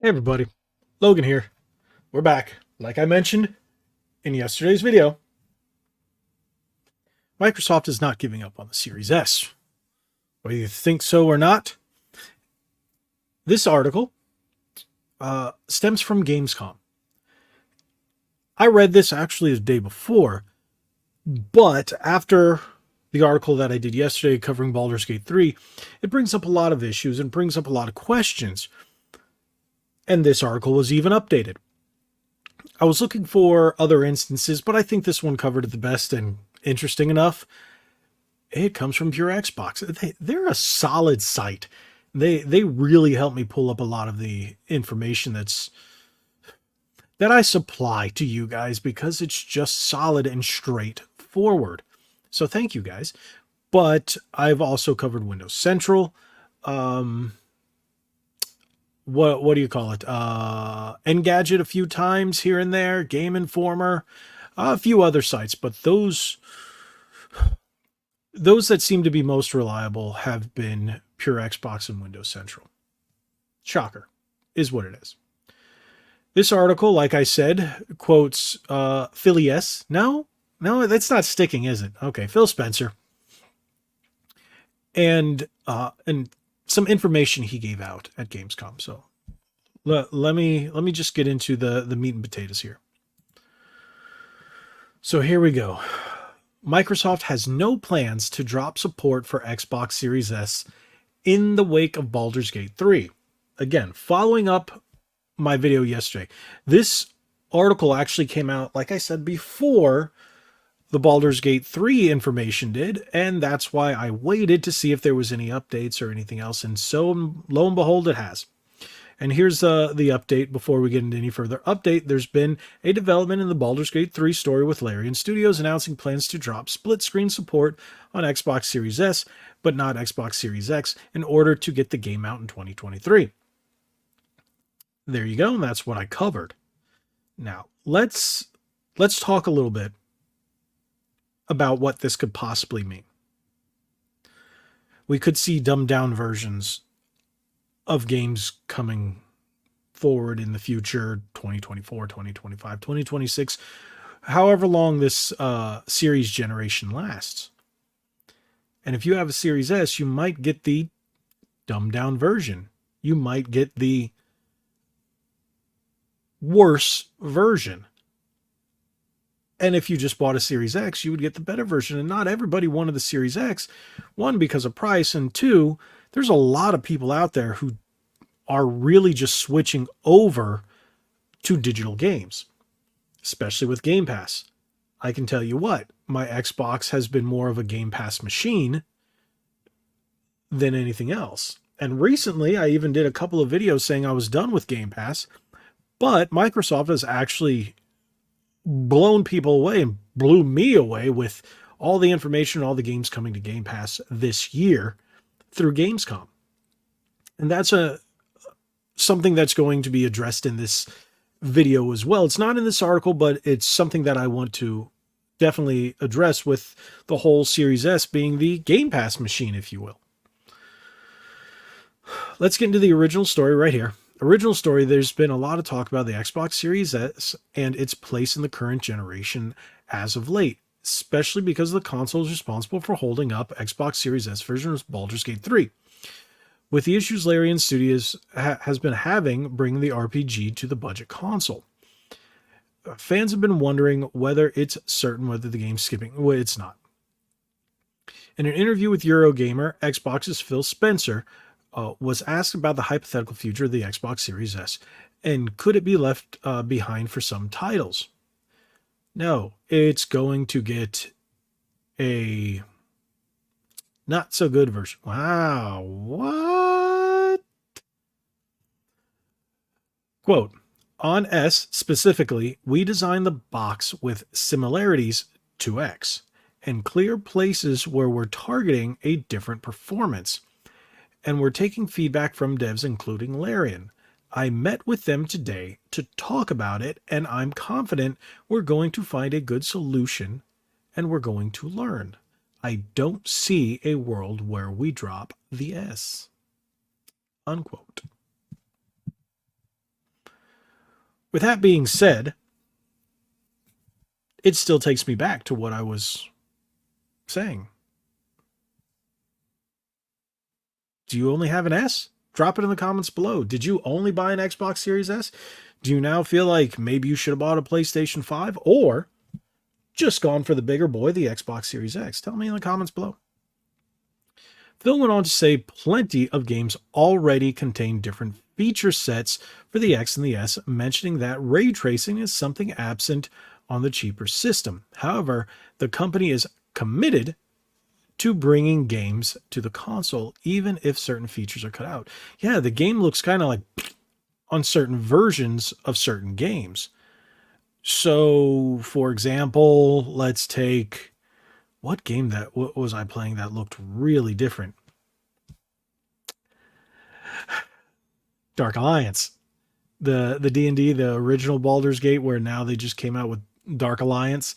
Hey everybody, Logan here. We're back. Like I mentioned in yesterday's video, Microsoft is not giving up on the Series S. Whether you think so or not, this article stems from Gamescom. I read this actually the day before, but after the article that I did yesterday covering Baldur's Gate 3, it brings up a lot of issues and brings up a lot of questions. And this article was even updated. I was looking for other instances, but I think this one covered it the best and interesting enough. It comes from Pure Xbox. They're a solid site. They really help me pull up a lot of the information that I supply to you guys because it's just solid and straightforward. So thank you guys. But I've also covered Windows Central. What do you call it? Engadget a few times here and there, Game Informer, a few other sites, but those that seem to be most reliable have been Pure Xbox and Windows Central. Shocker, is what it is. This article, like I said, quotes Philly S. No, that's not sticking, is it? Okay, Phil Spencer. And some information he gave out at Gamescom. So let me just get into the meat and potatoes here. So here we go. Microsoft has no plans to drop support for Xbox Series S in the wake of Baldur's Gate 3. Again, following up my video yesterday. This article actually came out, like I said, before the Baldur's Gate 3 information did, and that's why I waited to see if there was any updates or anything else, and so lo and behold, it has. And here's the update before we get into any further update. There's been a development in the Baldur's Gate 3 story with Larian Studios announcing plans to drop split-screen support on Xbox Series S, but not Xbox Series X, in order to get the game out in 2023. There you go, and that's what I covered. Now, let's talk a little bit about what this could possibly mean. We could see dumbed-down versions of games coming forward in the future, 2024, 2025, 2026, however long this series generation lasts. And if you have a Series S, you might get the dumbed down version. You might get the worse version. And if you just bought a Series X, you would get the better version. And not everybody wanted the Series X. One, because of price, and two, there's a lot of people out there who are really just switching over to digital games, especially with Game Pass. I can tell you what, my Xbox has been more of a Game Pass machine than anything else. And recently, I even did a couple of videos saying I was done with Game Pass, but Microsoft has actually blown people away and blew me away with all the information, all the games coming to Game Pass this year through Gamescom. And that's something that's going to be addressed in this video as well. It's not in this article, but it's something that I want to definitely address with the whole Series S being the Game Pass machine, if you will. Let's get into the original story right here. Original story, there's been a lot of talk about the Xbox Series S and its place in the current generation as of late, especially because the console is responsible for holding up Xbox Series S version of Baldur's Gate 3. With the issues Larian Studios has been having bringing the RPG to the budget console. Fans have been wondering whether it's certain whether the game's skipping. Well, it's not. In an interview with Eurogamer, Xbox's Phil Spencer was asked about the hypothetical future of the Xbox Series S, and could it be left behind for some titles? No, it's going to get a not so good version. Wow, what? Quote, on S specifically, we designed the box with similarities to X and clear places where we're targeting a different performance. And we're taking feedback from devs, including Larian. I met with them today to talk about it, and I'm confident we're going to find a good solution, and we're going to learn. I don't see a world where we drop the S. Unquote. With that being said, it still takes me back to what I was saying. Do you only have an S? Drop it in the comments below. Did you only buy an Xbox Series S? Do you now feel like maybe you should have bought a PlayStation 5 or just gone for the bigger boy, the Xbox Series X? Tell me in the comments below. Phil went on to say plenty of games already contain different feature sets for the X and the S, mentioning that ray tracing is something absent on the cheaper system. However, the company is committed to bringing games to the console, even if certain features are cut out. Yeah, the game looks kind of like on certain versions of certain games. So, for example, let's take what was I playing that looked really different? Dark Alliance. The D&D, the original Baldur's Gate, where now they just came out with Dark Alliance.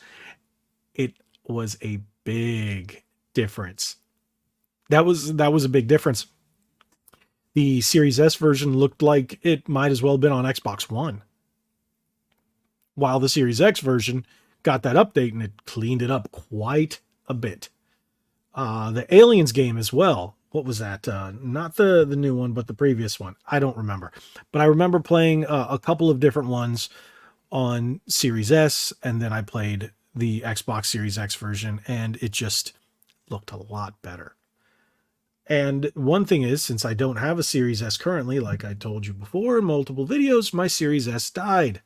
It was a big difference. That was a big difference. The Series S version looked like it might as well have been on Xbox One, while the Series X version got that update and it cleaned it up quite a bit. The Aliens game as well. What was that? Not the new one, but the previous one. I don't remember. But I remember playing a couple of different ones on Series S, and then I played the Xbox Series X version, and it just looked a lot better. And one thing is, since I don't have a Series S currently, like I told you before in multiple videos, my Series S died.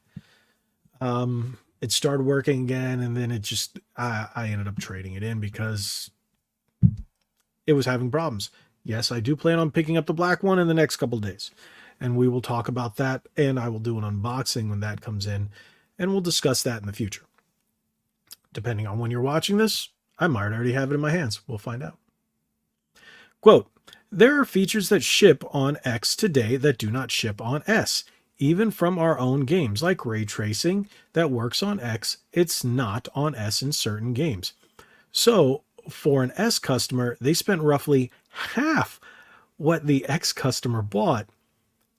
It started working again, and then I ended up trading it in because it was having problems. Yes, I do plan on picking up the black one in the next couple days, and we will talk about that, and I will do an unboxing when that comes in, and we'll discuss that in the future. Depending on when you're watching this, I might already have it in my hands. We'll find out. Quote, there are features that ship on X today that do not ship on S. Even from our own games, like ray tracing that works on X, it's not on S in certain games. So for an S customer, they spent roughly half what the X customer bought.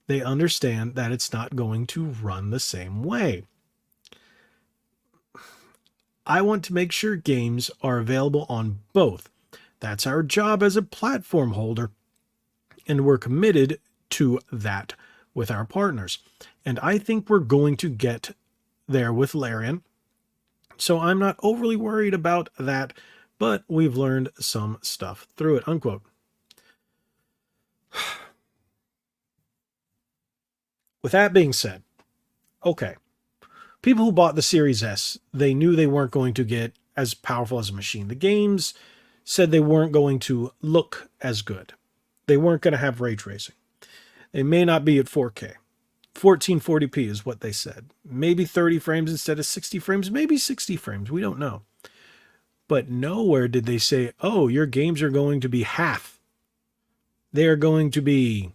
They understand that it's not going to run the same way. I want to make sure games are available on both. That's our job as a platform holder, and we're committed to that with our partners. And I think we're going to get there with Larian. So I'm not overly worried about that, but we've learned some stuff through it, unquote. With that being said, okay, people who bought the Series S, they knew they weren't going to get as powerful as a machine. The games said they weren't going to look as good. They weren't going to have ray tracing. They may not be at 4K. 1440p is what they said. Maybe 30 frames instead of 60 frames, maybe 60 frames. We don't know. But nowhere did they say, oh, your games are going to be half. They are going to be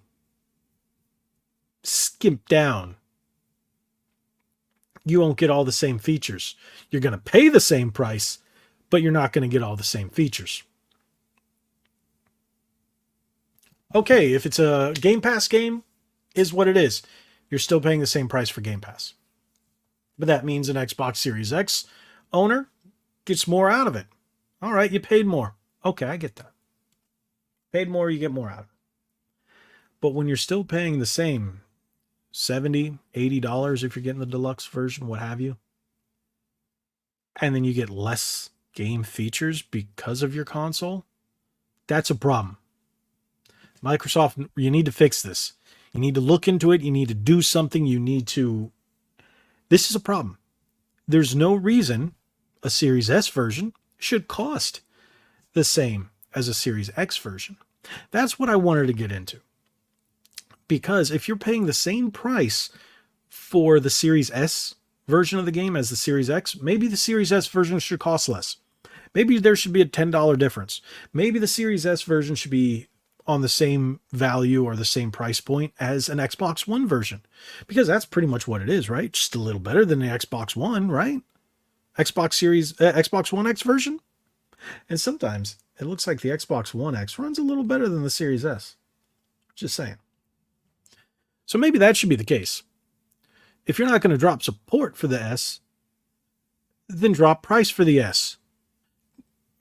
skimped down. You won't get all the same features. You're going to pay the same price, but you're not going to get all the same features. Okay, if it's a Game Pass game, is what it is. You're still paying the same price for Game Pass. But that means an Xbox Series X owner gets more out of it. All right, you paid more. Okay, I get that. Paid more, you get more out of it. But when you're still paying the same $70, $80 if you're getting the deluxe version, what have you, and then you get less game features because of your console, that's a problem. Microsoft, you need to fix this. You need to look into it. You need to do something. This is a problem. There's no reason a Series S version should cost the same as a Series X version. That's what I wanted to get into. Because if you're paying the same price for the Series S version of the game as the Series X, maybe the Series S version should cost less. Maybe there should be a $10 difference. Maybe the Series S version should be on the same value or the same price point as an Xbox One version. Because that's pretty much what it is, right? Just a little better than the Xbox One, right? Xbox One X version. And sometimes it looks like the Xbox One X runs a little better than the Series S. Just saying. So maybe that should be the case. if you're not going to drop support for the S, then drop price for the S.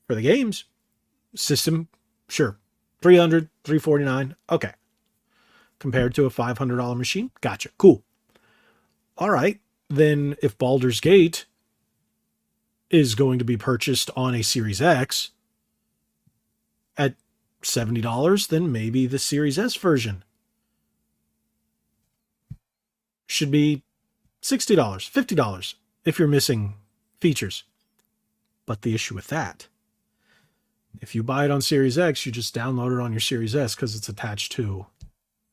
For the games, system, sure, $300, $349, okay. Compared to a $500 machine, gotcha, cool. All right, then if Baldur's Gate is going to be purchased on a Series X at $70, then maybe the Series S version should be $60, $50 if you're missing features. But the issue with that, if you buy it on Series X, you just download it on your Series S because it's attached to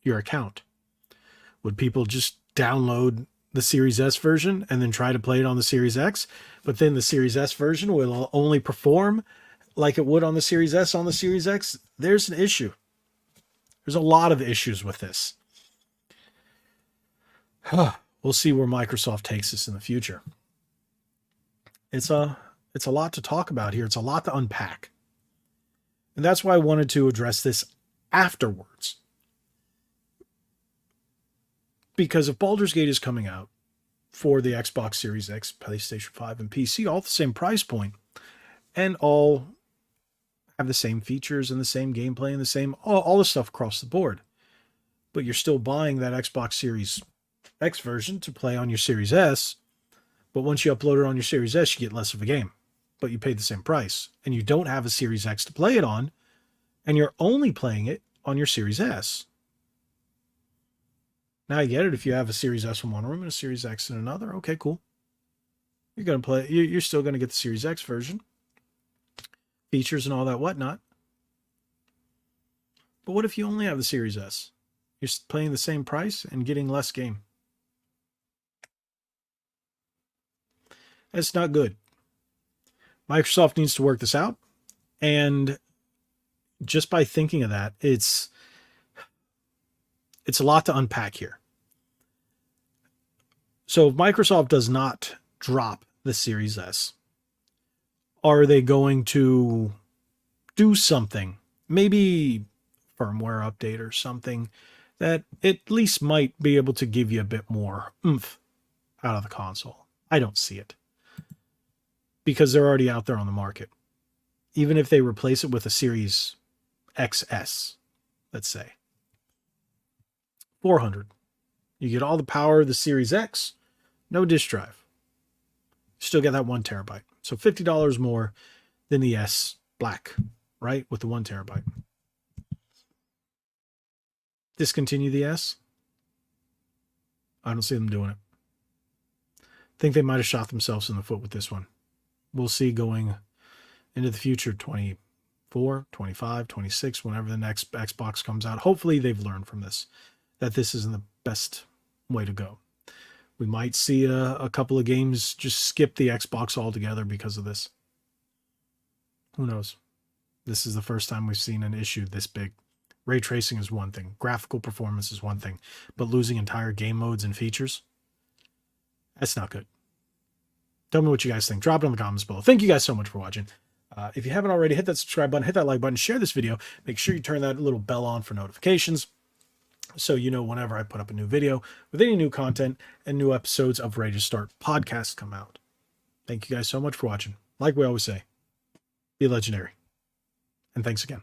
your account. Would people just download the Series S version and then try to play it on the Series X? But then the Series S version will only perform like it would on the Series S on the Series X. There's an issue. There's a lot of issues with this. We'll see where Microsoft takes us in the future. It's a lot to talk about here. It's a lot to unpack. And that's why I wanted to address this afterwards. Because if Baldur's Gate is coming out for the Xbox Series X, PlayStation 5, and PC, all at the same price point, and all have the same features and the same gameplay and the same, all the stuff across the board, but you're still buying that Xbox Series X version to play on your Series S, but once you upload it on your Series S, you get less of a game, but you paid the same price, and you don't have a Series X to play it on, and you're only playing it on your Series S. Now I get it. If you have a Series S in one room and a Series X in another, okay, cool. You're going to play, you're still going to get the Series X version, features and all that whatnot. But what if you only have the Series S? You're paying the same price and getting less game. That's not good. Microsoft needs to work this out. And just by thinking of that, it's a lot to unpack here. So if Microsoft does not drop the Series S, are they going to do something? Maybe firmware update or something that at least might be able to give you a bit more oomph out of the console. I don't see it. Because they're already out there on the market. Even if they replace it with a Series XS, let's say. $400. You get all the power of the Series X, no disk drive. Still get that 1 terabyte. So $50 more than the S Black, right? With the 1 terabyte. Discontinue the S? I don't see them doing it. I think they might have shot themselves in the foot with this one. We'll see going into the future, 24, 25, 26, whenever the next Xbox comes out. Hopefully they've learned from this, that this isn't the best way to go. We might see a couple of games just skip the Xbox altogether because of this. Who knows? This is the first time we've seen an issue this big. Ray tracing is one thing. Graphical performance is one thing. But losing entire game modes and features? That's not good. Tell me what you guys think. Drop it in the comments below. Thank you guys so much for watching. If you haven't already, hit that subscribe button, hit that like button, share this video. Make sure you turn that little bell on for notifications so you know whenever I put up a new video with any new content and new episodes of Ready to Start podcasts come out. Thank you guys so much for watching. Like we always say, be legendary. And thanks again.